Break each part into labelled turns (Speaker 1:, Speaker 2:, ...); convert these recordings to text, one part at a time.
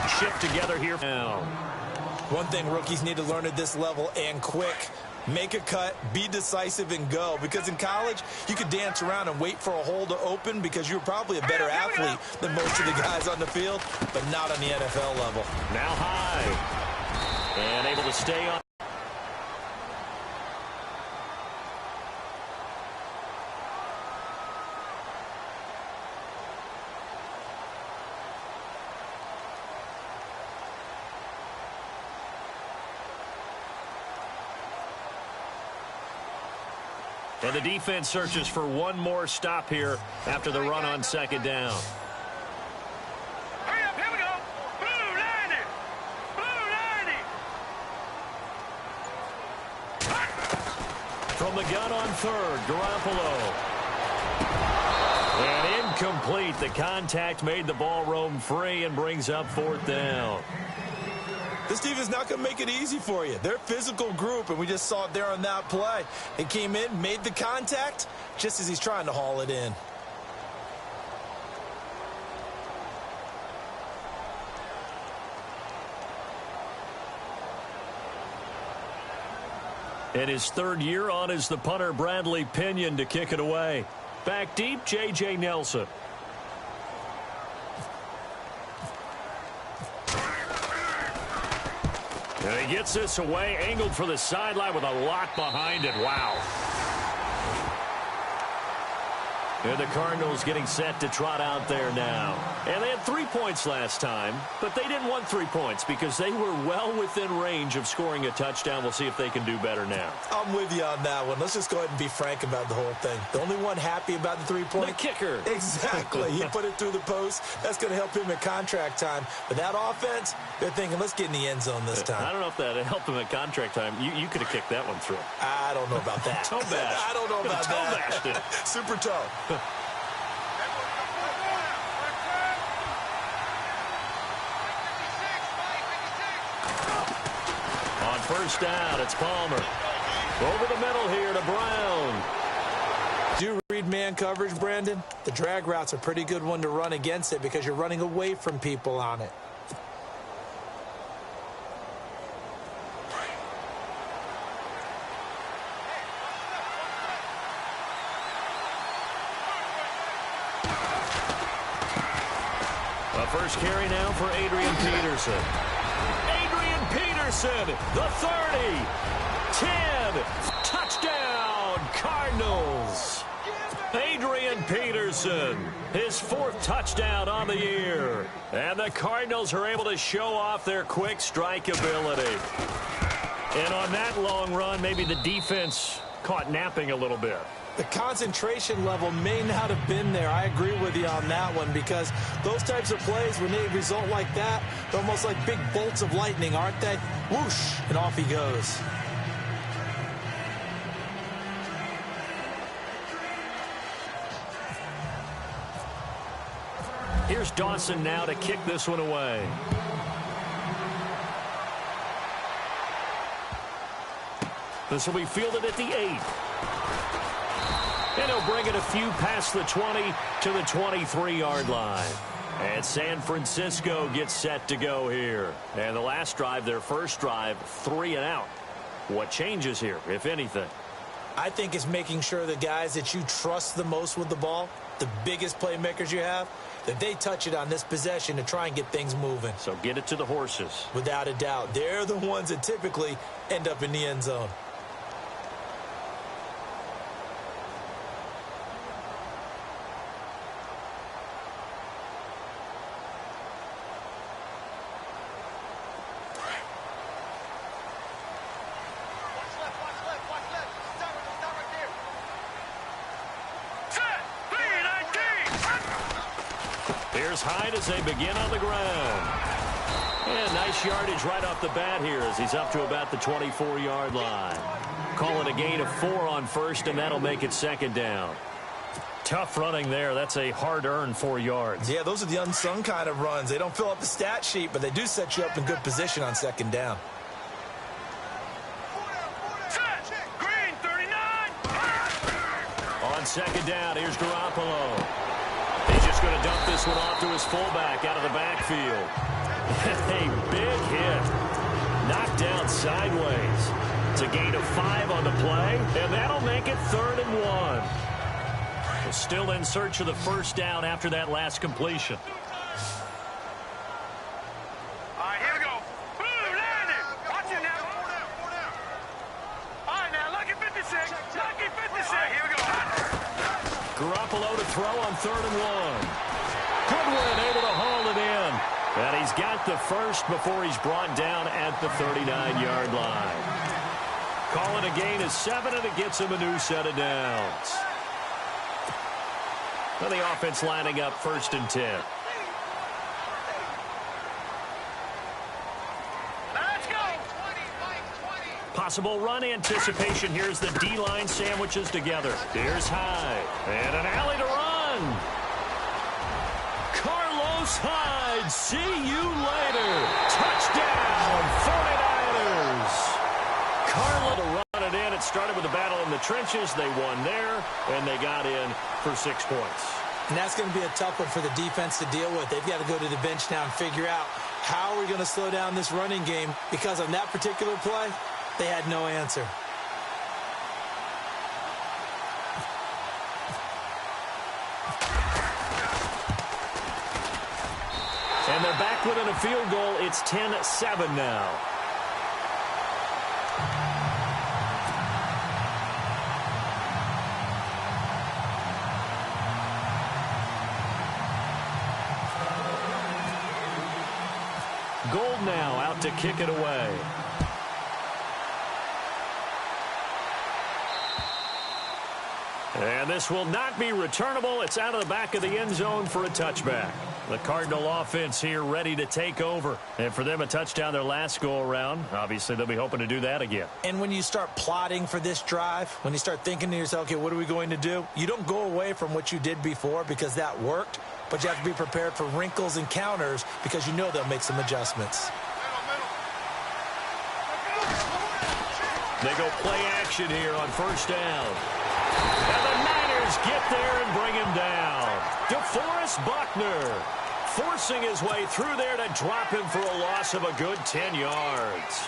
Speaker 1: shift together here now.
Speaker 2: One thing rookies need to learn at this level, and quick: make a cut, be decisive, and go. Because in college, you could dance around and wait for a hole to open because you're probably a better athlete than most of the guys on the field, but not on the NFL level.
Speaker 1: Now high. And able to stay on. And the defense searches for one more stop here after the run on second down.
Speaker 3: Hurry up, here we go. Blue 90. Blue 90.
Speaker 1: From the gun on third, Garoppolo. And incomplete. The contact made the ball roam free and brings up fourth down.
Speaker 2: This defense is not going to make it easy for you. They're a physical group, and we just saw it there on that play. He came in, made the contact, just as he's trying to haul it in.
Speaker 1: In his third year on is the punter Bradley Pinion to kick it away. Back deep, J.J. Nelson. And he gets this away, angled for the sideline with a lot behind it. Wow. And the Cardinals getting set to trot out there now. And they had 3 points last time, but they didn't want 3 points because they were well within range of scoring a touchdown. We'll see if they can do better now.
Speaker 2: I'm with you on that one. Let's just go ahead and be frank about the whole thing. The only one happy about the 3-point?
Speaker 1: The kicker.
Speaker 2: Exactly. He put it through the post. That's going to help him at contract time. But that offense, they're thinking, let's get in the end zone this time.
Speaker 1: I don't know if that helped him at contract time. You could have kicked that one through.
Speaker 2: I don't know about that.
Speaker 1: Toe bash.
Speaker 2: I don't know about that.
Speaker 1: Toe bashed it.
Speaker 2: Super toe.
Speaker 1: On first down, it's Palmer. Over the middle here to Brown.
Speaker 2: Do you read man coverage, Brandon? The drag route's a pretty good one to run against it because you're running away from people on it.
Speaker 1: A first carry now for Adrian Peterson. Adrian Peterson, the 30, 10, touchdown, Cardinals. Adrian Peterson, his 4th touchdown on the year. And the Cardinals are able to show off their quick strike ability. And on that long run, maybe the defense caught napping a little bit.
Speaker 2: The concentration level may not have been there. I agree with you on that one because those types of plays, when they result like that, they're almost like big bolts of lightning, aren't they? Whoosh, and off he goes.
Speaker 1: Here's Dawson now to kick this one away. This will be fielded at the 8. And he'll bring it a few past the 20 to the 23-yard line. And San Francisco gets set to go here. And the last drive, their first drive, 3 and out. What changes here, if anything?
Speaker 2: I think it's making sure the guys that you trust the most with the ball, the biggest playmakers you have, that they touch it on this possession to try and get things moving.
Speaker 1: So get it to the horses.
Speaker 2: Without a doubt. They're the ones that typically end up in the end zone.
Speaker 1: Hyde as they begin on the ground. And nice yardage right off the bat here as he's up to about the 24-yard line. Call it a gain of 4 on first, and that'll make it second down. Tough running there. That's a hard-earned 4 yards.
Speaker 2: Yeah, those are the unsung kind of runs. They don't fill up the stat sheet, but they do set you up in good position on second down.
Speaker 3: Green 39.
Speaker 1: On second down, here's Garoppolo. He's just going to dump this one off to his fullback out of the backfield. A big hit. Knocked down sideways. It's a gain of 5 on the play, and that'll make it 3rd and 1. We're still in search of the first down after that last completion.
Speaker 3: All right, here we go. Blue line it. Watch it now. All right, now, lucky 56. Lucky 56. All right, here we go.
Speaker 1: Garoppolo to throw on 3rd and 1. Goodwin able to haul it in. And he's got the first before he's brought down at the 39-yard line. Calling a gain of 7, and it gets him a new set of downs. Well, the offense lining up 1st and 10.
Speaker 3: Let's go.
Speaker 1: Possible run anticipation. Here's the D-line sandwiches together. Here's Hyde. And an alley to run. Carlos Hyde. See you later. Touchdown, 49ers. Carlo to run it in. It started with a battle in the trenches. They won there, and they got in for 6 points.
Speaker 2: And that's going to be a tough one for the defense to deal with. They've got to go to the bench now and figure out how are we going to slow down this running game, because on that particular play, they had no answer.
Speaker 1: And they're back within a field goal. It's 10-7 now. Gold now out to kick it away. And this will not be returnable. It's out of the back of the end zone for a touchback. The Cardinal offense here ready to take over. And for them, a touchdown their last go-around. Obviously, they'll be hoping to do that again.
Speaker 2: And when you start plotting for this drive, when you start thinking to yourself, okay, what are we going to do? You don't go away from what you did before because that worked, but you have to be prepared for wrinkles and counters because you know they'll make some adjustments.
Speaker 1: They go play action here on 1st down. And the Niners get there and bring him down. DeForest Buckner forcing his way through there to drop him for a loss of a good 10 yards.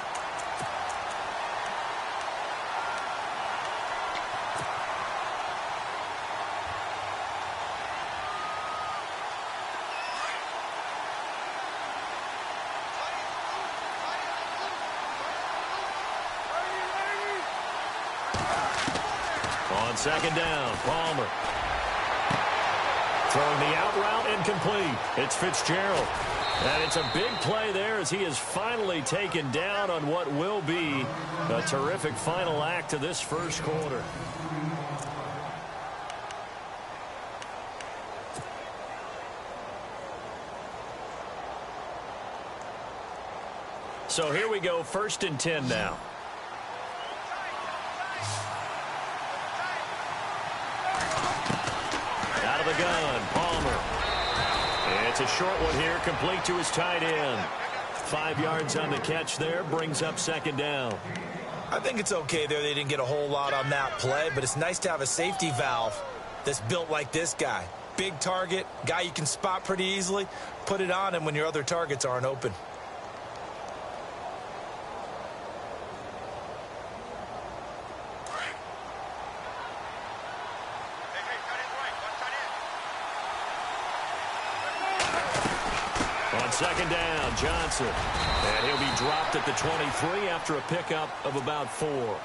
Speaker 1: On 2nd down, Palmer. Throwing the out route incomplete. It's Fitzgerald. And it's a big play there as he is finally taken down on what will be a terrific final act of this first quarter. So here we go, 1st and 10 now. Out of the gun, Palmer. It's a short one here, complete to his tight end. 5 yards on the catch there, brings up 2nd down.
Speaker 2: I think it's okay there. They didn't get a whole lot on that play, but it's nice to have a safety valve that's built like this guy. Big target, guy you can spot pretty easily. Put it on him when your other targets aren't open.
Speaker 1: On 2nd down, Johnson. And he'll be dropped at the 23 after a pickup of about 4.
Speaker 2: Well,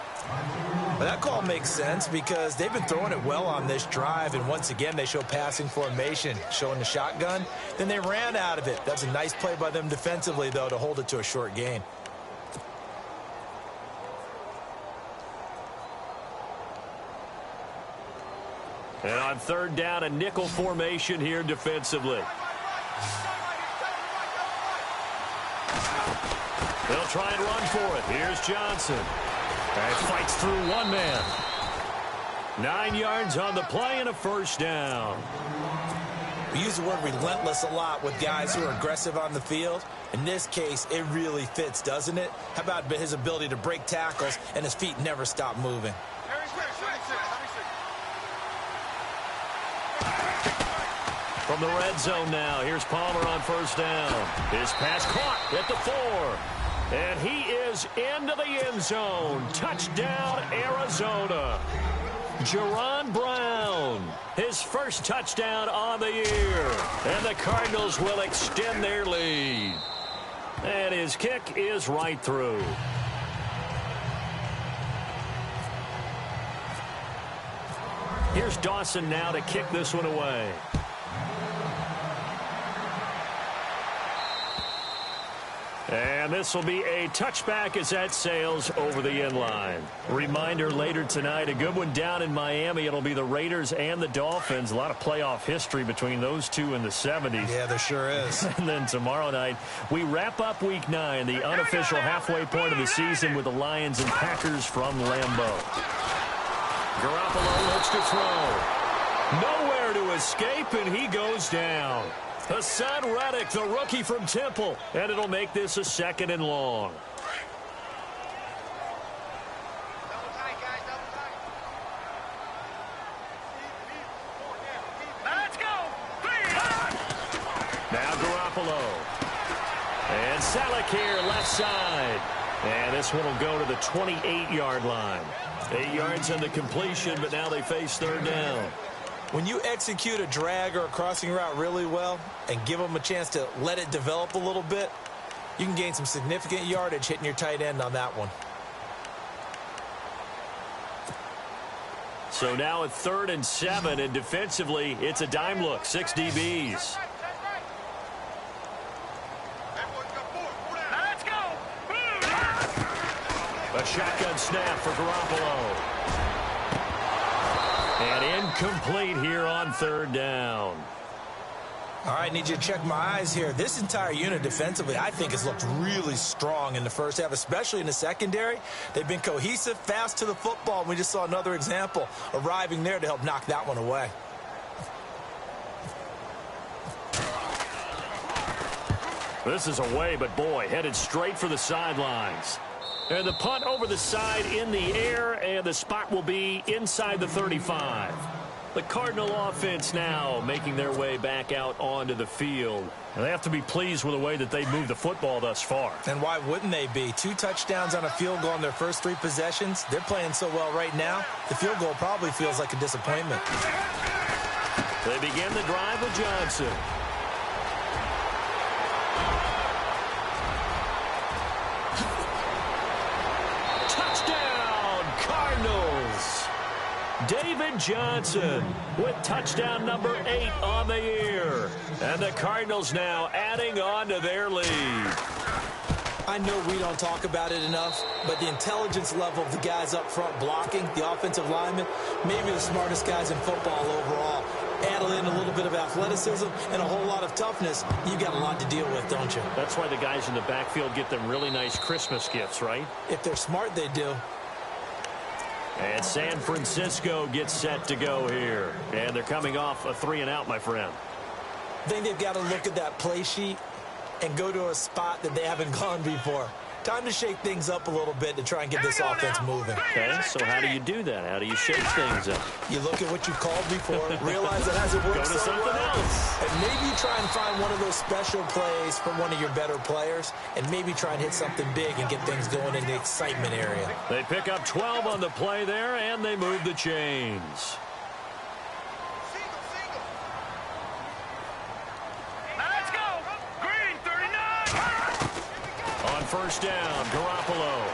Speaker 2: that call makes sense because they've been throwing it well on this drive, and once again they show passing formation, showing the shotgun. Then they ran out of it. That's a nice play by them defensively, though, to hold it to a short gain.
Speaker 1: And on 3rd down, a nickel formation here defensively. They'll try and run for it. Here's Johnson. And fights through one man. 9 yards on the play and a 1st down.
Speaker 2: We use the word relentless a lot with guys who are aggressive on the field. In this case, it really fits, doesn't it? How about his ability to break tackles and his feet never stop moving?
Speaker 1: From the red zone now, here's Palmer on first down. His pass caught at the 4. And he is into the end zone. Touchdown, Arizona. Jerron Brown, his first touchdown on the year. And the Cardinals will extend their lead. And his kick is right through. Here's Dawson now to kick this one away. And this will be a touchback as that sails over the end line. Reminder later tonight, a good one down in Miami. It'll be the Raiders and the Dolphins. A lot of playoff history between those two in the 70s.
Speaker 2: Yeah, there sure is.
Speaker 1: And then tomorrow night, we wrap up Week 9, the unofficial halfway point of the season with the Lions and Packers from Lambeau. Garoppolo looks to throw. Nowhere to escape, and he goes down. Hassan Reddick, the rookie from Temple, and it'll make this a 2nd and long.
Speaker 3: Let's go.
Speaker 1: Now Garoppolo. And Salek here, left side. And this one will go to the 28-yard line. 8 yards on the completion, but now they face 3rd down.
Speaker 2: When you execute a drag or a crossing route really well and give them a chance to let it develop a little bit, you can gain some significant yardage hitting your tight end on that one.
Speaker 1: So now at 3rd and 7, and defensively, it's a dime look, 6 DBs.
Speaker 3: Let's go.
Speaker 1: A shotgun snap for Garoppolo. And incomplete here on 3rd down.
Speaker 2: All right, need you to check my eyes here. This entire unit defensively, I think, has looked really strong in the first half, especially in the secondary. They've been cohesive, fast to the football, and we just saw another example arriving there to help knock that one away.
Speaker 1: This is away, but boy, headed straight for the sidelines. And the punt over the side in the air, and the spot will be inside the 35. The Cardinal offense now making their way back out onto the field. And they have to be pleased with the way that they've moved the football thus far.
Speaker 2: And why wouldn't they be? 2 touchdowns on a field goal in their first 3 possessions. They're playing so well right now, the field goal probably feels like a disappointment.
Speaker 1: They begin the drive with Johnson. Touchdown, Cardinals! David Johnson with touchdown number 8 on the year. And the Cardinals now adding on to their lead.
Speaker 2: I know we don't talk about it enough, but the intelligence level of the guys up front blocking, the offensive linemen, maybe the smartest guys in football overall. Add in a little bit of athleticism and a whole lot of toughness, you got a lot to deal with, don't you?
Speaker 1: That's why the guys in the backfield get them really nice Christmas gifts, right?
Speaker 2: If they're smart, they do.
Speaker 1: And San Francisco gets set to go here. And they're coming off a 3-and-out, my friend.
Speaker 2: I think they've got to look at that play sheet and go to a spot that they haven't gone before. Time to shake things up a little bit to try and get this offense moving.
Speaker 1: Okay, so how do you do that? How do you shake things up?
Speaker 2: You look at what you called before, realize it hasn't worked
Speaker 1: Go to
Speaker 2: so
Speaker 1: something
Speaker 2: well,
Speaker 1: else.
Speaker 2: and maybe you try and find one of those special plays from one of your better players, and maybe try and hit something big and get things going in the excitement area.
Speaker 1: They pick up 12 on the play there, and they move the chains.
Speaker 3: Let's go. Green 39.
Speaker 1: On first down, Garoppolo.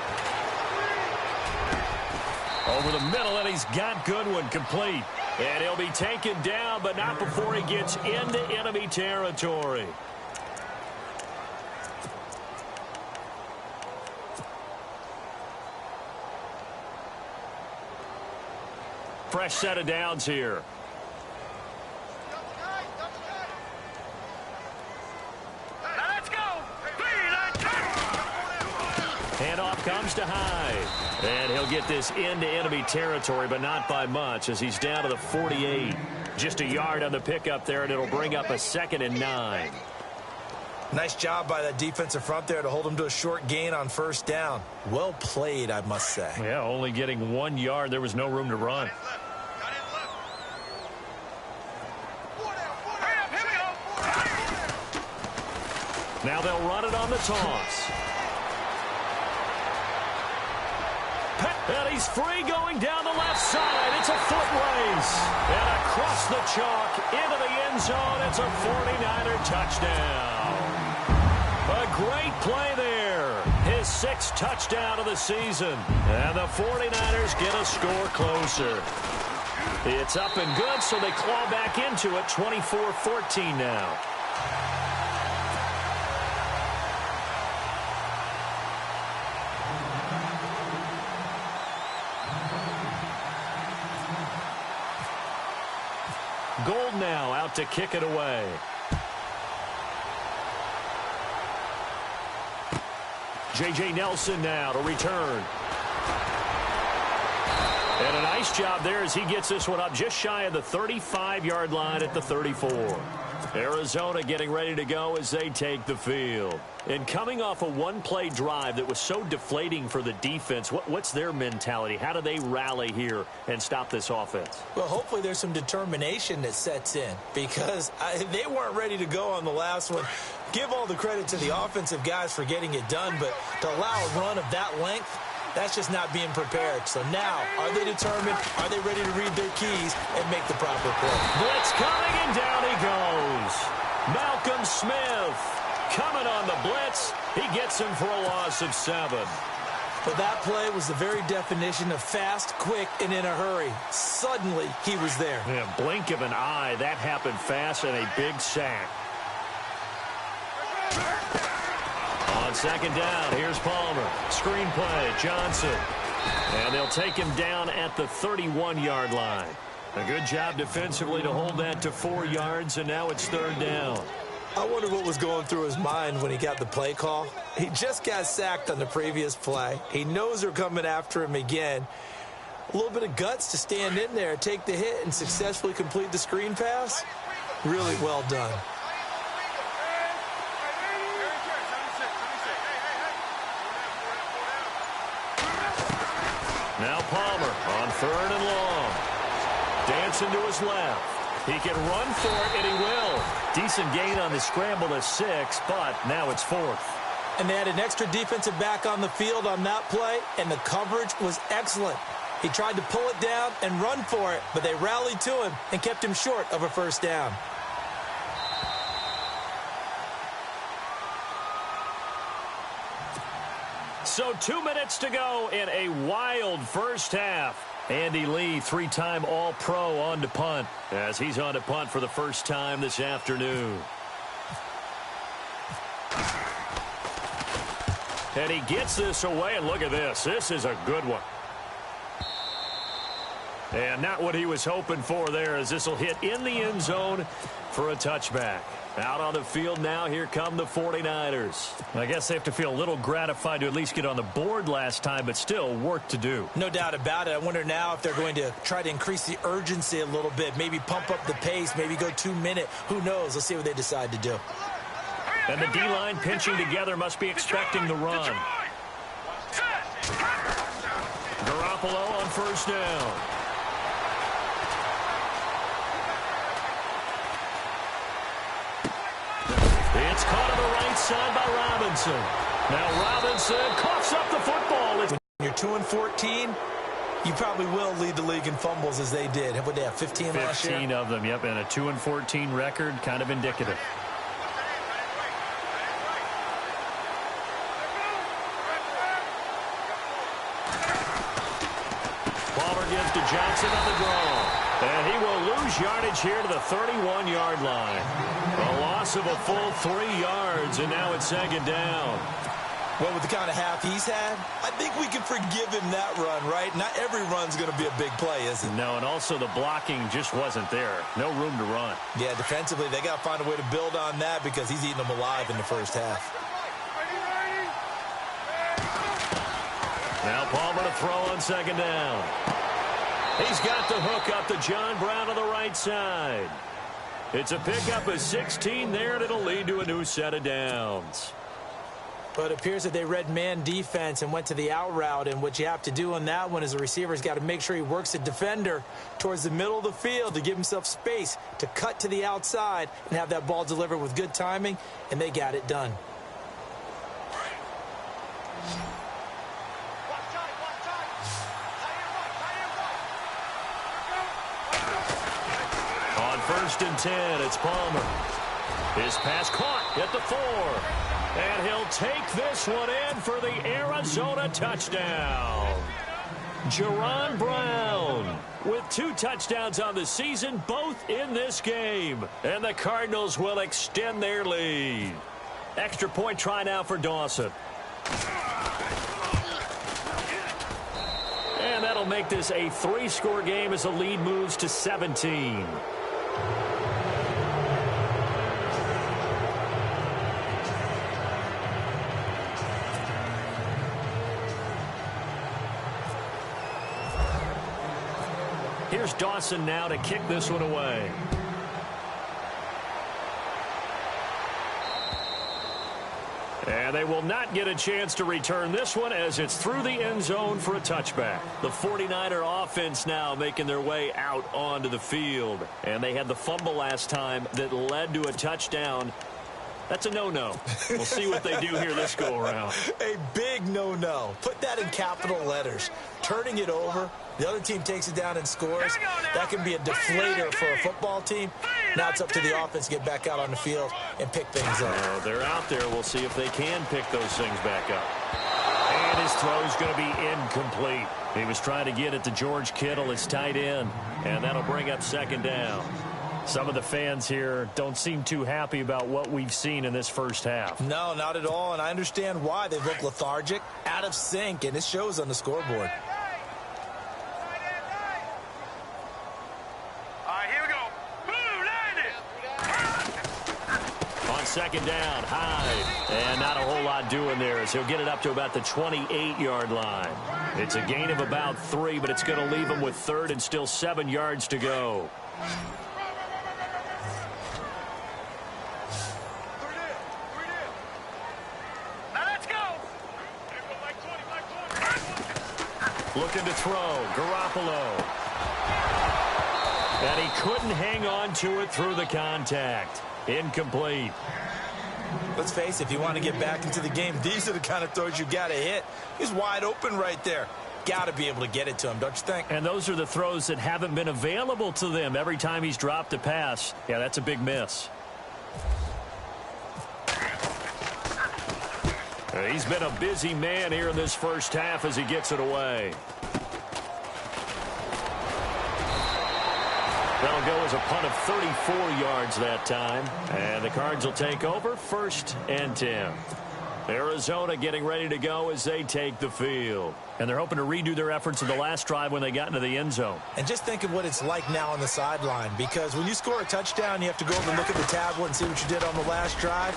Speaker 1: Over the middle, and he's got Goodwin complete. And he'll be taken down, but not before he gets into enemy territory. Fresh set of downs here.
Speaker 3: Let's go.
Speaker 1: Handoff comes to Hyde. And he'll get this into enemy territory, but not by much as he's down to the 48. Just a yard on the pickup there, and it'll bring up a 2nd and 9.
Speaker 2: Nice job by that defensive front there to hold him to a short gain on first down. Well played, I must say.
Speaker 1: Yeah, only getting 1 yard. There was no room to run.
Speaker 3: Hurry up, hit me.
Speaker 1: Now they'll run it on the toss. And he's free going down the left side. It's a foot race. And across the chalk into the end zone. It's a 49er touchdown. A great play there. His 6th touchdown of the season. And the 49ers get a score closer. It's up and good, so they claw back into it, 24-14 now. Gold now out to kick it away. J.J. Nelson now to return. And a nice job there as he gets this one up just shy of the 35-yard line at the 34. Arizona getting ready to go as they take the field. And coming off a one-play drive that was so deflating for the defense, what's their mentality? How do they rally here and stop this offense?
Speaker 2: Well, hopefully there's some determination that sets in because they weren't ready to go on the last one. Give all the credit to the offensive guys for getting it done, but to allow a run of that length, that's just not being prepared. So now, are they determined? Are they ready to read their keys and make the proper play?
Speaker 1: Blitz coming, and down he goes. Malcolm Smith coming on the blitz. He gets him for a loss of 7.
Speaker 2: But that play was the very definition of fast, quick, and in a hurry. Suddenly, he was there.
Speaker 1: Yeah, blink of an eye. That happened fast and a big sack. On second down, here's Palmer. Screen play, Johnson. And they'll take him down at the 31-yard line. A good job defensively to hold that to 4 yards, and now it's 3rd down.
Speaker 2: I wonder what was going through his mind when he got the play call. He just got sacked on the previous play. He knows they're coming after him again. A little bit of guts to stand in there, take the hit, and successfully complete the screen pass. Really well done.
Speaker 1: Now Palmer on 3rd and long. Dancing to his left. He can run for it, and he will. Decent gain on the scramble to 6, but now it's 4th.
Speaker 2: And they had an extra defensive back on the field on that play, and the coverage was excellent. He tried to pull it down and run for it, but they rallied to him and kept him short of a 1st down.
Speaker 1: So 2 minutes to go in a wild first half. Andy Lee, 3-time All-Pro, on to punt as he's on to punt for the first time this afternoon. And he gets this away, and look at this. This is a good one. And not what he was hoping for there, as this will hit in the end zone for a touchback. Out on the field now, here come the 49ers. I guess they have to feel a little gratified to at least get on the board last time, but still work to do.
Speaker 2: No doubt about it. I wonder now if they're going to try to increase the urgency a little bit, maybe pump up the pace, maybe go 2-minute. Who knows? Let's see what they decide to do.
Speaker 1: And the D-line pinching together must be expecting the run. Garoppolo on 1st down. It's caught on the right side by Robinson. Now Robinson coughs up the football.
Speaker 2: When you're 2-14, you probably will lead the league in fumbles as they did. What, they have 15 last year?
Speaker 1: 15 of them, yep, and a 2-14 record, kind of indicative. Palmer gives to Johnson on the draw. And he will lose yardage here to the 31-yard line. A loss of a full 3 yards, and now it's 2nd down.
Speaker 2: Well, with the kind of half he's had, I think we can forgive him that run, right? Not every run's going to be a big play, is it?
Speaker 1: No, and also the blocking just wasn't there. No room to run.
Speaker 2: Yeah, defensively, they got to find a way to build on that because he's eating them alive in the first half.
Speaker 1: Now Palmer to throw on 2nd down. He's got the hook up to John Brown on the right side. It's a pickup of 16 there, and it'll lead to a new set of downs.
Speaker 2: But it appears that they read man defense and went to the out route, and what you have to do on that one is the receiver's got to make sure he works the defender towards the middle of the field to give himself space to cut to the outside and have that ball delivered with good timing, and they got it done.
Speaker 1: On 1st and 10, it's Palmer. His pass caught at the 4. And he'll take this one in for the Arizona touchdown. Jerron Brown with 2 touchdowns on the season, both in this game. And the Cardinals will extend their lead. Extra point try now for Dawson. And that'll make this a 3-score game as the lead moves to 17. Here's Dawson now to kick this one away. And they will not get a chance to return this one as it's through the end zone for a touchback. The 49er offense now making their way out onto the field. And they had the fumble last time that led to a touchdown. That's a no-no. We'll see what they do here this go-around.
Speaker 2: A big no-no. Put that in capital letters. Turning it over, the other team takes it down and scores. That can be a deflator for a football team. Now it's up to the offense to get back out on the field and pick things up.
Speaker 1: They're out there. We'll see if they can pick those things back up. And his throw's going to be incomplete. He was trying to get it to George Kittle, his tight end, and that'll bring up 2nd down. Some of the fans here don't seem too happy about what we've seen in this first half.
Speaker 2: No, not at all, and I understand why. They look lethargic, out of sync, and it shows on the scoreboard.
Speaker 3: All right, here we go. Boom, land it.
Speaker 1: On 2nd down, Hyde. And not a whole lot doing there as he'll get it up to about the 28-yard line. It's a gain of about 3, but it's going to leave him with 3rd and still 7 yards to go. Looking to throw, Garoppolo. And he couldn't hang on to it through the contact. Incomplete.
Speaker 2: Let's face it, if you want to get back into the game, these are the kind of throws you got to hit. He's wide open right there. Got to be able to get it to him, don't you think?
Speaker 1: And those are the throws that haven't been available to them every time he's dropped a pass. Yeah, that's a big miss. He's been a busy man here in this first half as he gets it away. That'll go as a punt of 34 yards that time. And the Cards will take over 1st and 10. Arizona getting ready to go as they take the field. And they're hoping to redo their efforts in the last drive when they got into the end zone.
Speaker 2: And just think of what it's like now on the sideline, because when you score a touchdown, you have to go over and look at the tablet and see what you did on the last drive.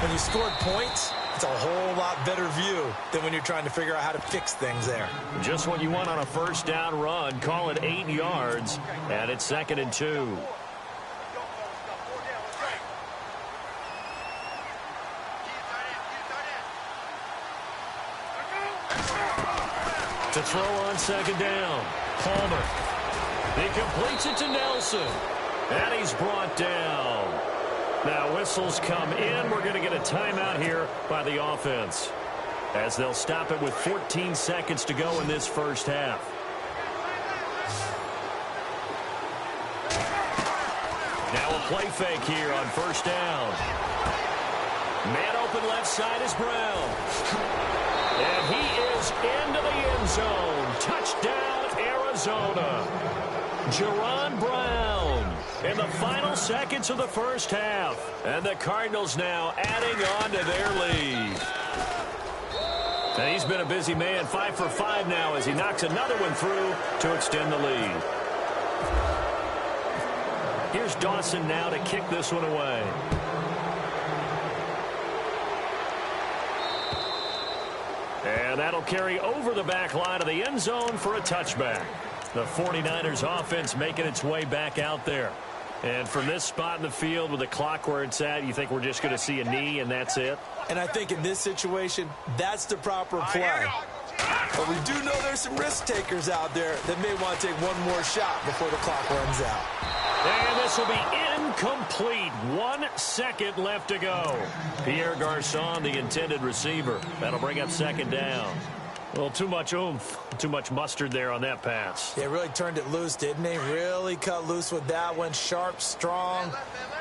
Speaker 2: When you scored points, it's a whole lot better view than when you're trying to figure out how to fix things there.
Speaker 1: Just what you want on a 1st down run. Call it 8 yards, and it's 2nd and 2. To throw on 2nd down, Palmer. He completes it to Nelson, and he's brought down. Now whistles come in. We're going to get a timeout here by the offense as they'll stop it with 14 seconds to go in this first half. Now a play fake here on 1st down. Man open left side is Brown. And he is into the end zone. Touchdown, Arizona. Jerron Brown in the final seconds of the first half. And the Cardinals now adding on to their lead. And he's been a busy man, 5 for 5 now as he knocks another one through to extend the lead. Here's Dawson now to kick this one away. And that'll carry over the back line of the end zone for a touchback. The 49ers offense making its way back out there. And from this spot in the field with the clock where it's at, you think we're just going to see a knee and that's it?
Speaker 2: And I think in this situation, that's the proper play. But we do know there's some risk takers out there that may want to take one more shot before the clock runs out.
Speaker 1: And this will be incomplete. 1 second left to go. Pierre Garçon, the intended receiver. That'll bring up second down. Well, too much oomph, too much mustard there on that pass.
Speaker 2: They really turned it loose, didn't they? Really cut loose with that one. Sharp, strong.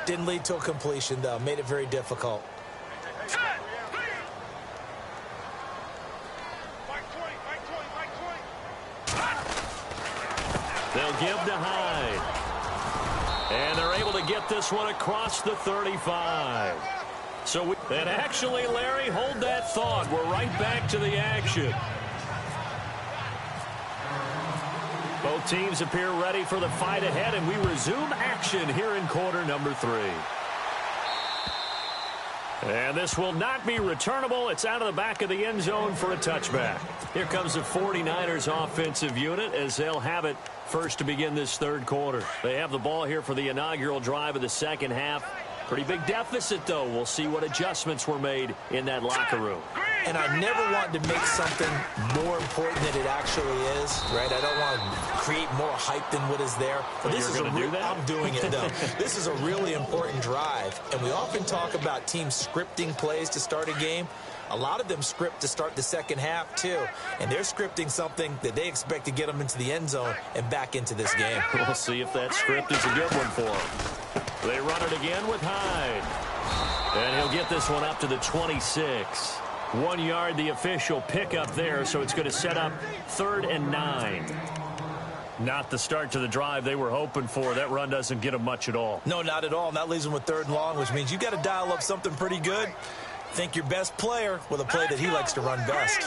Speaker 2: Didn't lead to a completion, though. Made it very difficult.
Speaker 1: They'll give to Hyde. And they're able to get this one across the 35. And actually, Larry, hold that thought. We're right back to the action. Both teams appear ready for the fight ahead, and we resume action here in quarter number 3. And this will not be returnable. It's out of the back of the end zone for a touchback. Here comes the 49ers offensive unit as they'll have it first to begin this third quarter. They have the ball here for the inaugural drive of the second half. Pretty big deficit, though. We'll see what adjustments were made in that locker room.
Speaker 2: And I never want to make something more important than it actually is, right? I don't want to create more hype than what is there.
Speaker 1: But this is do that?
Speaker 2: I'm doing it, though. This is a really important drive, and we often talk about teams scripting plays to start a game. A lot of them script to start the second half, too. And they're scripting something that they expect to get them into the end zone and back into this game.
Speaker 1: We'll see if that script is a good one for them. They run it again with Hyde. And he'll get this one up to the 26. 1 yard, the official pickup there, so it's going to set up 3rd and 9. Not the start to the drive they were hoping for. That run doesn't get them much at all.
Speaker 2: No, not at all. And that leaves them with 3rd and long, which means you've got to dial up something pretty good. Think your best player with a play that he likes to run best.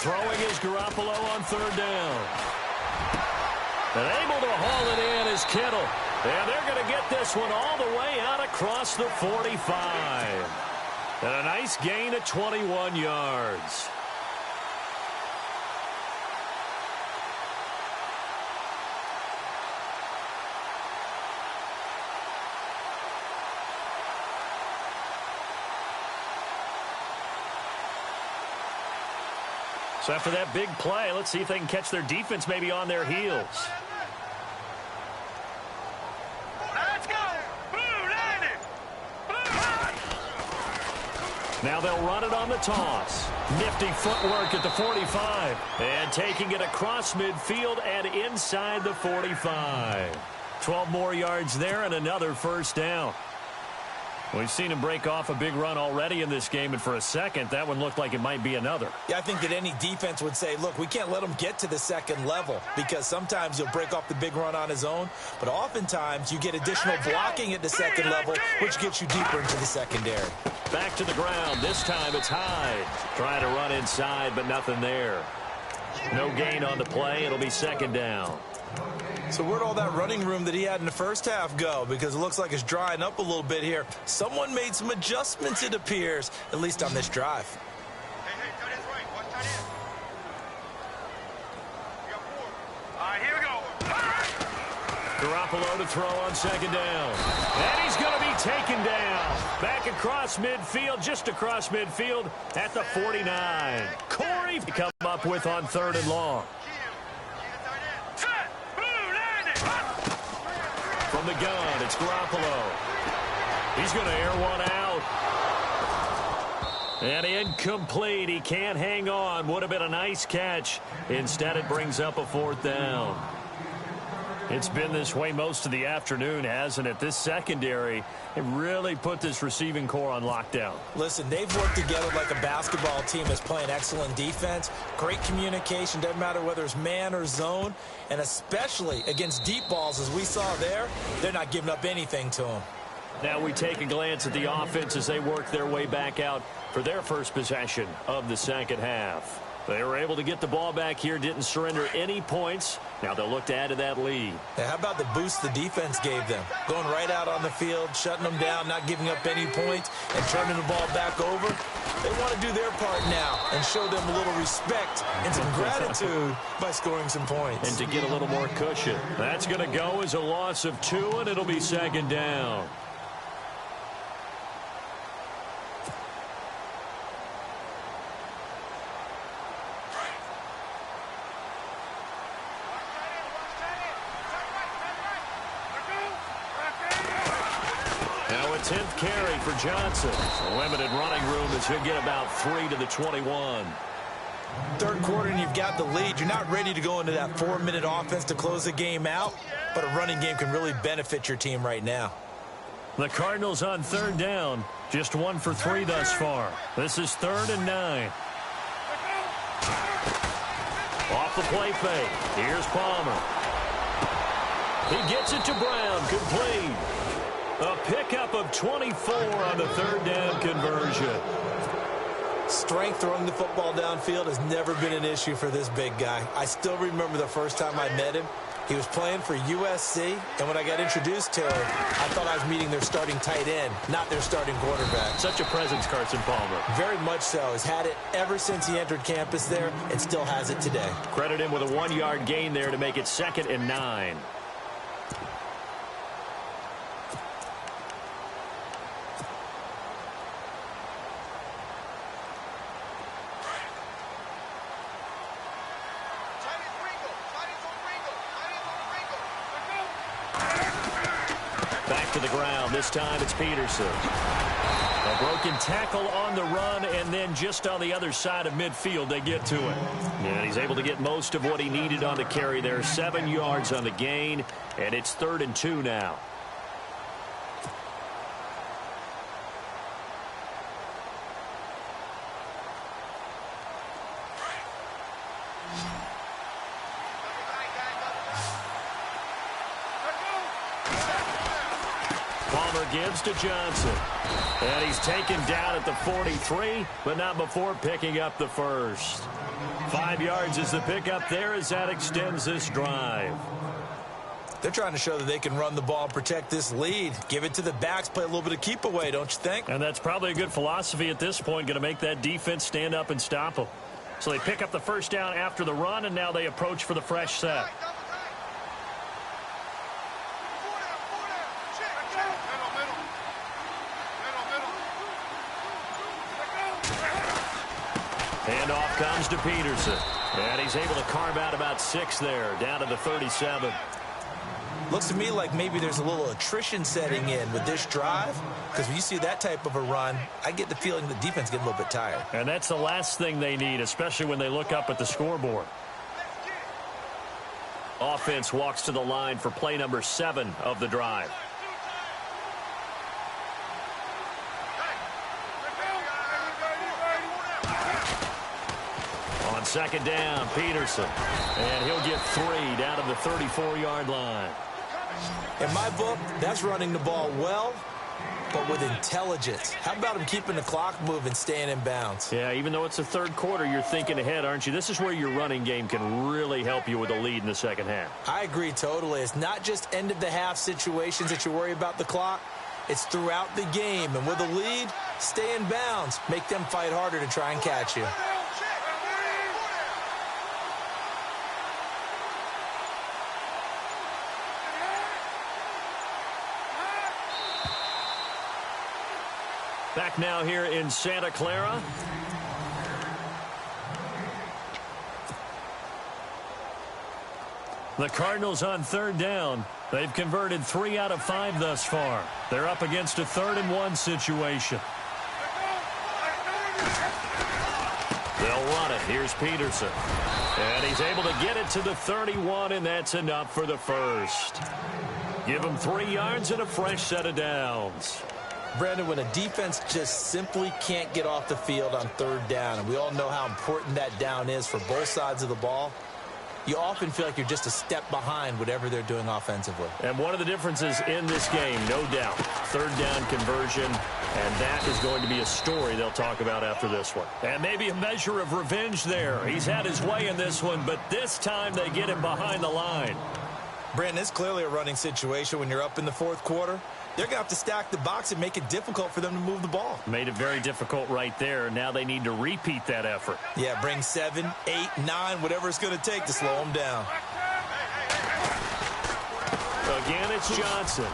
Speaker 1: Throwing is Garoppolo on 3rd down. And able to haul it in is Kittle. And they're going to get this one all the way out across the 45. And a nice gain of 21 yards. So after that big play, let's see if they can catch their defense maybe on their heels.
Speaker 3: Let's go!
Speaker 1: Now they'll run it on the toss. Nifty footwork at the 45. And taking it across midfield and inside the 45. 12 more yards there and another first down. We've seen him break off a big run already in this game, and for a second, that one looked like it might be another.
Speaker 2: Yeah, I think that any defense would say, look, we can't let him get to the second level because sometimes he'll break off the big run on his own, but oftentimes you get additional blocking at the second level, which gets you deeper into the secondary.
Speaker 1: Back to the ground. This time it's Hyde. Trying to run inside, but nothing there. No gain on the play. It'll be second down.
Speaker 2: So where'd all that running room that he had in the first half go? Because it looks like it's drying up a little bit here. Someone made some adjustments, it appears, at least on this drive.
Speaker 3: Hey, tight end's right. Watch tight end. We got 4. All right, here we go.
Speaker 1: Garoppolo to throw on second down. And he's going to be taken down. Back across midfield, just across midfield at the 49. Corey to come up with on 3rd and long. From the gun, it's Garoppolo. He's going to air one out. And incomplete. He can't hang on. Would have been a nice catch. Instead, it brings up a 4th down. It's been this way most of the afternoon, hasn't it? This secondary, it really put this receiving core on lockdown.
Speaker 2: Listen, they've worked together like a basketball team that's playing excellent defense. Great communication, doesn't matter whether it's man or zone. And especially against deep balls, as we saw there, they're not giving up anything to them.
Speaker 1: Now we take a glance at the offense as they work their way back out for their first possession of the second half. They were able to get the ball back here, didn't surrender any points. Now they'll look to add to that lead.
Speaker 2: Now, how about the boost the defense gave them? Going right out on the field, shutting them down, not giving up any points, and turning the ball back over. They want to do their part now and show them a little respect and some gratitude by scoring some points.
Speaker 1: And to get a little more cushion. That's going to go as a loss of 2, and it'll be second down. 10th carry for Johnson. A limited running room as he'll get about 3 to the 21.
Speaker 2: Third quarter and you've got the lead. You're not ready to go into that 4-minute offense to close the game out, but a running game can really benefit your team right now.
Speaker 1: The Cardinals on third down. Just 1 for 3 thus far. This is 3rd and 9. Off the play fake. Here's Palmer. He gets it to Brown. Complete. A pickup of 24 on the 3rd down conversion.
Speaker 2: Strength throwing the football downfield has never been an issue for this big guy. I still remember the first time I met him. He was playing for USC, and when I got introduced to him, I thought I was meeting their starting tight end, not their starting quarterback.
Speaker 1: Such a presence, Carson Palmer.
Speaker 2: Very much so. He's had it ever since he entered campus there and still has it today.
Speaker 1: Credit him with a 1-yard gain there to make it 2nd and 9. Back to the ground. This time it's Peterson. A broken tackle on the run, and then just on the other side of midfield, they get to it. And he's able to get most of what he needed on the carry there. 7 yards on the gain, and it's 3rd and 2 now. Gives to Johnson. And he's taken down at the 43, but not before picking up the first. 5 yards is the pickup there as that extends this drive.
Speaker 2: They're trying to show that they can run the ball and protect this lead. Give it to the backs, play a little bit of keep away, don't you think?
Speaker 1: And that's probably a good philosophy at this point, going to make that defense stand up and stop them. So they pick up the first down after the run, and now they approach for the fresh set. Handoff comes to Peterson. And he's able to carve out about 6 there, down to the 37.
Speaker 2: Looks to me like maybe there's a little attrition setting in with this drive, because when you see that type of a run, I get the feeling the defense gets a little bit tired.
Speaker 1: And that's the last thing they need, especially when they look up at the scoreboard. Offense walks to the line for play number 7 of the drive. On 2nd down, Peterson. And he'll get 3 down to the 34-yard line.
Speaker 2: In my book, that's running the ball well, but with intelligence. How about him keeping the clock moving, staying in bounds?
Speaker 1: Yeah, even though it's the 3rd quarter, you're thinking ahead, aren't you? This is where your running game can really help you with a lead in the second half.
Speaker 2: I agree totally. It's not just end-of-the-half situations that you worry about the clock. It's throughout the game. And with a lead, stay in bounds. Make them fight harder to try and catch you.
Speaker 1: Back now here in Santa Clara. The Cardinals on 3rd down. They've converted 3 out of 5 thus far. They're up against a 3rd and 1 situation. They'll run it. Here's Peterson. And he's able to get it to the 31, and that's enough for the first. Give him 3 yards and a fresh set of downs.
Speaker 2: Brandon, when a defense just simply can't get off the field on 3rd down, and we all know how important that down is for both sides of the ball, you often feel like you're just a step behind whatever they're doing offensively.
Speaker 1: And one of the differences in this game, no doubt, 3rd down conversion, and that is going to be a story they'll talk about after this one. And maybe a measure of revenge there. He's had his way in this one, but this time they get him behind the line.
Speaker 2: Brandon, it's clearly a running situation when you're up in the 4th quarter. They're going to have to stack the box and make it difficult for them to move the ball.
Speaker 1: Made it very difficult right there. Now they need to repeat that effort.
Speaker 2: Yeah, bring 7, 8, 9, whatever it's going to take to slow them down.
Speaker 1: Again, it's Johnson.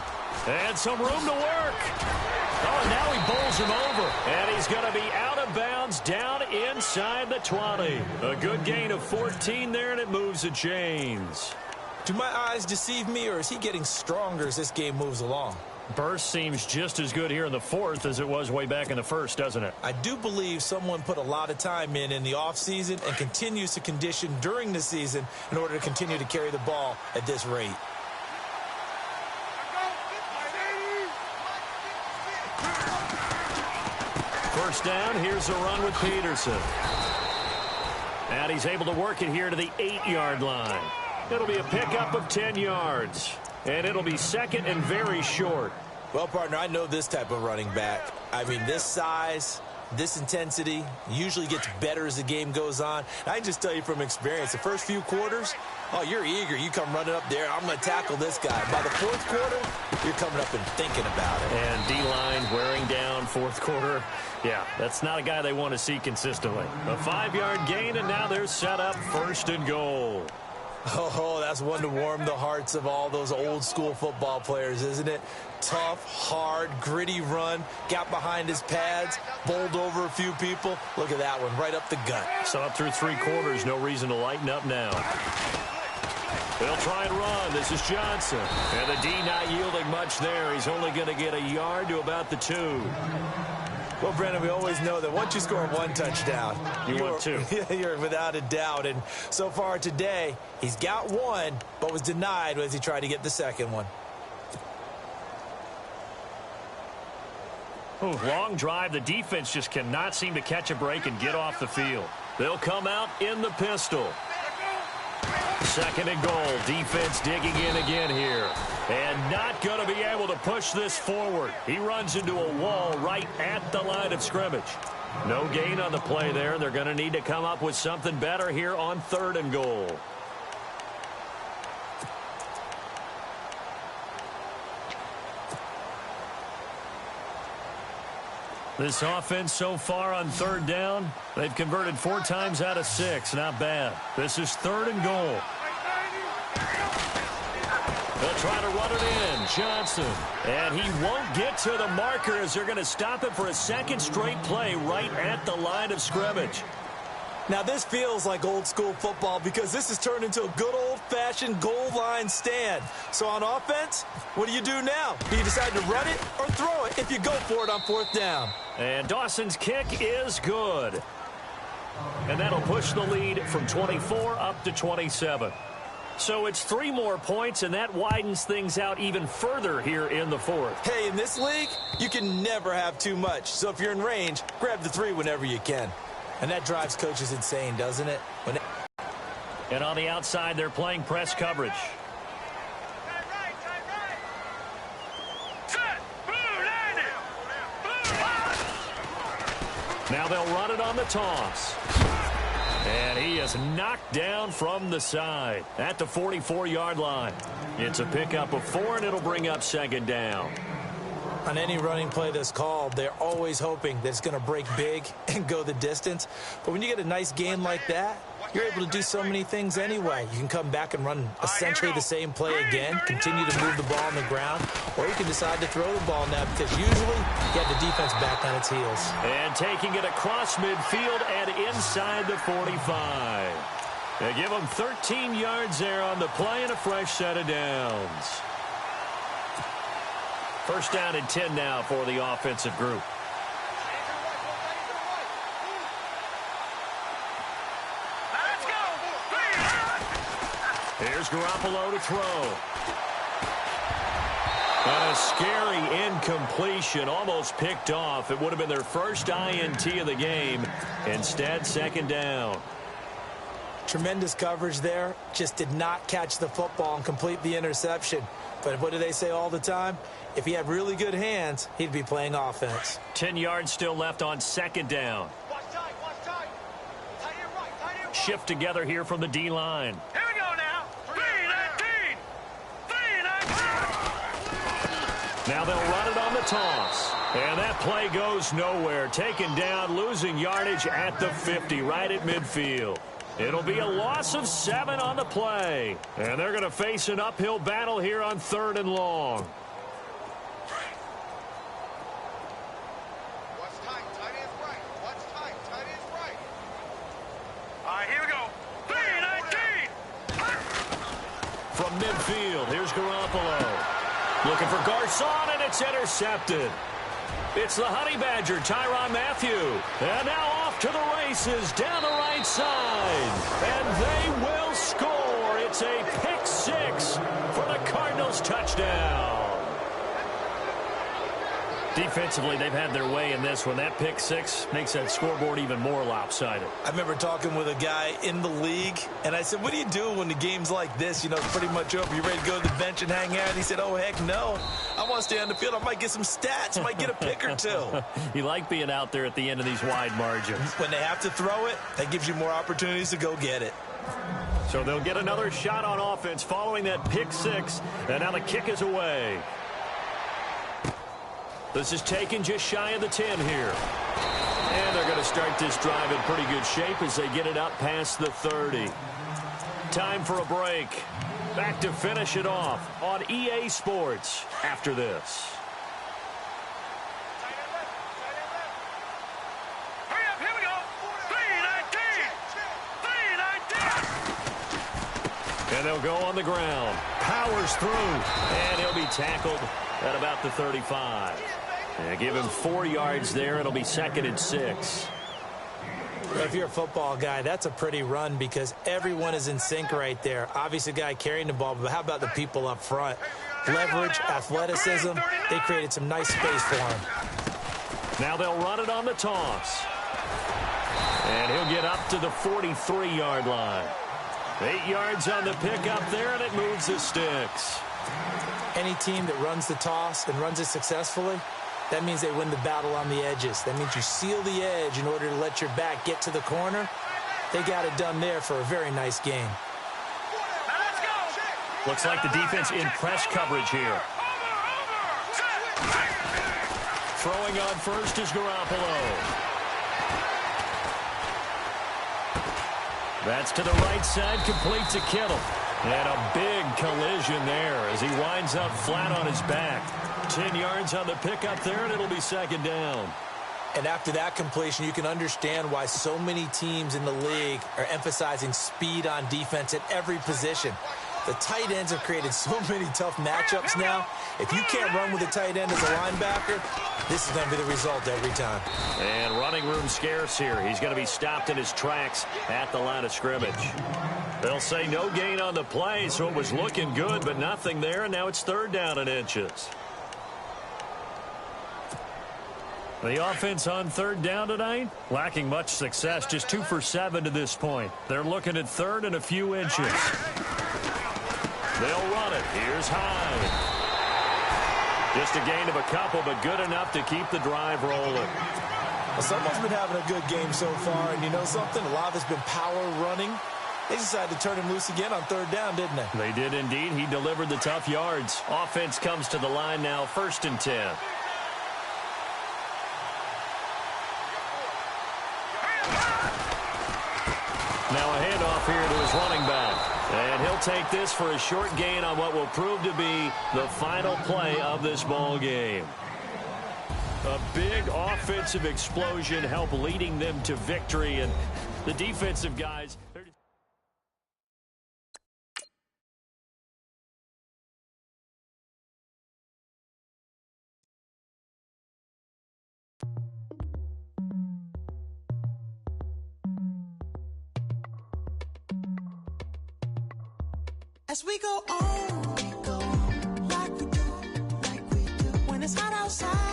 Speaker 1: And some room to work. Oh, and now he bowls him over. And he's going to be out of bounds down inside the 20. A good gain of 14 there, and it moves the chains.
Speaker 2: Do my eyes deceive me, or is he getting stronger as this game moves along?
Speaker 1: Burst seems just as good here in the fourth as it was way back in the first, doesn't it?
Speaker 2: I do believe someone put a lot of time in the offseason and continues to condition during the season in order to continue to carry the ball at this rate.
Speaker 1: First down, here's a run with Peterson. And he's able to work it here to the 8-yard line. It'll be a pickup of 10 yards. And it'll be second and very short.
Speaker 2: Well, partner, I know this type of running back. I mean, this size, this intensity usually gets better as the game goes on. And I can just tell you from experience, the first few quarters, oh, you're eager. You come running up there, I'm going to tackle this guy. By the fourth quarter, you're coming up and thinking about it.
Speaker 1: And D-line wearing down fourth quarter. Yeah, that's not a guy they want to see consistently. A 5-yard gain, and now they're set up first and goal.
Speaker 2: Oh, that's one to warm the hearts of all those old school football players, isn't it? Tough, hard, gritty run, got behind his pads, bowled over a few people. Look at that one, right up the gut.
Speaker 1: So up through 3 quarters, no reason to lighten up now. They'll try and run. This is Johnson. And the D not yielding much there. He's only going to get a yard to about the 2.
Speaker 2: Well, Brandon, we always know that once you score 1 touchdown,
Speaker 1: you're 2.
Speaker 2: You're without a doubt. And so far today, he's got 1, but was denied as he tried to get the second one.
Speaker 1: Ooh, long drive. The defense just cannot seem to catch a break and get off the field. They'll come out in the pistol. Second and goal. Defense digging in again here. And not going to be able to push this forward. He runs into a wall right at the line of scrimmage. No gain on the play there. They're going to need to come up with something better here on 3rd and goal. This offense so far on 3rd down, they've converted 4 times out of 6. Not bad. This is 3rd and goal. They'll try to run it in. Johnson. And he won't get to the marker as they're going to stop it for a second straight play right at the line of scrimmage.
Speaker 2: Now, this feels like old school football because this has turned into a good old-fashioned goal line stand. So on offense, what do you do now? Do you decide to run it or throw it if you go for it on 4th down?
Speaker 1: And Dawson's kick is good. And that'll push the lead from 24 up to 27. So it's 3 more points, and that widens things out even further here in the 4th.
Speaker 2: Hey, in this league, you can never have too much. So if you're in range, grab the 3 whenever you can. And that drives coaches insane, doesn't it?
Speaker 1: And on the outside, they're playing press coverage. Now they'll run it on the toss. And he is knocked down from the side at the 44-yard line. It's a pickup of 4, and it'll bring up 2nd down.
Speaker 2: On any running play that's called, they're always hoping that it's going to break big and go the distance. But when you get a nice game like that, you're able to do so many things anyway. You can come back and run essentially the same play again, continue to move the ball on the ground, or you can decide to throw the ball now because usually you have the defense back on its heels.
Speaker 1: And taking it across midfield and inside the 45. They give them 13 yards there on the play and a fresh set of downs. First down and 10 now for the offensive group.
Speaker 3: Let's go.
Speaker 1: Here's Garoppolo to throw. And a scary incompletion, almost picked off. It would have been their first INT of the game. Instead, 2nd down.
Speaker 2: Tremendous coverage there. Just did not catch the football and complete the interception. But what do they say all the time? If he had really good hands, he'd be playing offense.
Speaker 1: 10 yards still left on 2nd down. Shift together here from the D-line.
Speaker 3: Here we go now. 3-19. 3-19.
Speaker 1: Now they'll run it on the toss. And that play goes nowhere. Taken down, losing yardage at the 50, right at midfield. It'll be a loss of 7 on the play. And they're going to face an uphill battle here on 3rd and long.
Speaker 4: What's tight? Tight is right. What's tight? Tight is right.
Speaker 3: All right, here we go. 3-19.
Speaker 1: From midfield, here's Garoppolo. Looking for Garcon, and it's intercepted. It's the Honey Badger, Tyrann Mathieu. And now off to the races down the right side. And they will score. It's a pick six for the Cardinals touchdown. Defensively, they've had their way in this one. That pick six makes that scoreboard even more lopsided.
Speaker 2: I remember talking with a guy in the league, and I said, what do you do when the game's like this? You know, it's pretty much over. You ready to go to the bench and hang out? And he said, oh, heck no. I want to stay on the field. I might get some stats. Might get a pick or two.
Speaker 1: You like being out there at the end of these wide margins.
Speaker 2: When they have to throw it, that gives you more opportunities to go get it.
Speaker 1: So they'll get another shot on offense following that pick six, and now the kick is away. This is taken just shy of the 10 here. And they're going to start this drive in pretty good shape as they get it up past the 30. Time for a break. Back to finish it off on EA Sports after this.
Speaker 3: Hurry up, here we go. 3-19. 3-19.
Speaker 1: And they'll go on the ground. Powers through. And he'll be tackled at about the 35. And give him 4 yards there. It'll be 2nd and 6.
Speaker 2: If you're a football guy, that's a pretty run because everyone is in sync right there. Obviously, the guy carrying the ball, but how about the people up front? Leverage, athleticism, they created some nice space for him.
Speaker 1: Now they'll run it on the toss. And he'll get up to the 43-yard line. 8 yards on the pickup there, and it moves the sticks.
Speaker 2: Any team that runs the toss and runs it successfully, that means they win the battle on the edges. That means you seal the edge in order to let your back get to the corner. They got it done there for a very nice game.
Speaker 1: Looks like the defense in press coverage here. Throwing on first is Garoppolo. That's to the right side, complete to Kittle. And a big collision there as he winds up flat on his back. 10 yards on the pickup there, and it'll be 2nd down.
Speaker 2: And after that completion, you can understand why so many teams in the league are emphasizing speed on defense at every position. The tight ends have created so many tough matchups now. If you can't run with a tight end as a linebacker, this is going to be the result every time.
Speaker 1: And running room scarce here. He's going to be stopped in his tracks at the line of scrimmage. They'll say no gain on the play, so it was looking good, but nothing there, and now it's 3rd down and inches. The offense on 3rd down tonight, lacking much success, just 2 for 7 to this point. They're looking at 3rd and a few inches. They'll run it. Here's Hyde. Just a gain of a couple, but good enough to keep the drive rolling.
Speaker 2: Well, someone's been having a good game so far, and you know something? A lot of it's been power running. They decided to turn him loose again on 3rd down, didn't they?
Speaker 1: They did indeed. He delivered the tough yards. Offense comes to the line now, 1st and 10. Now a handoff here to his running back. And he'll take this for a short gain on what will prove to be the final play of this ball game. A big offensive explosion helped leading them to victory. And the defensive guys...
Speaker 5: As we go on, like we do, when it's hot outside.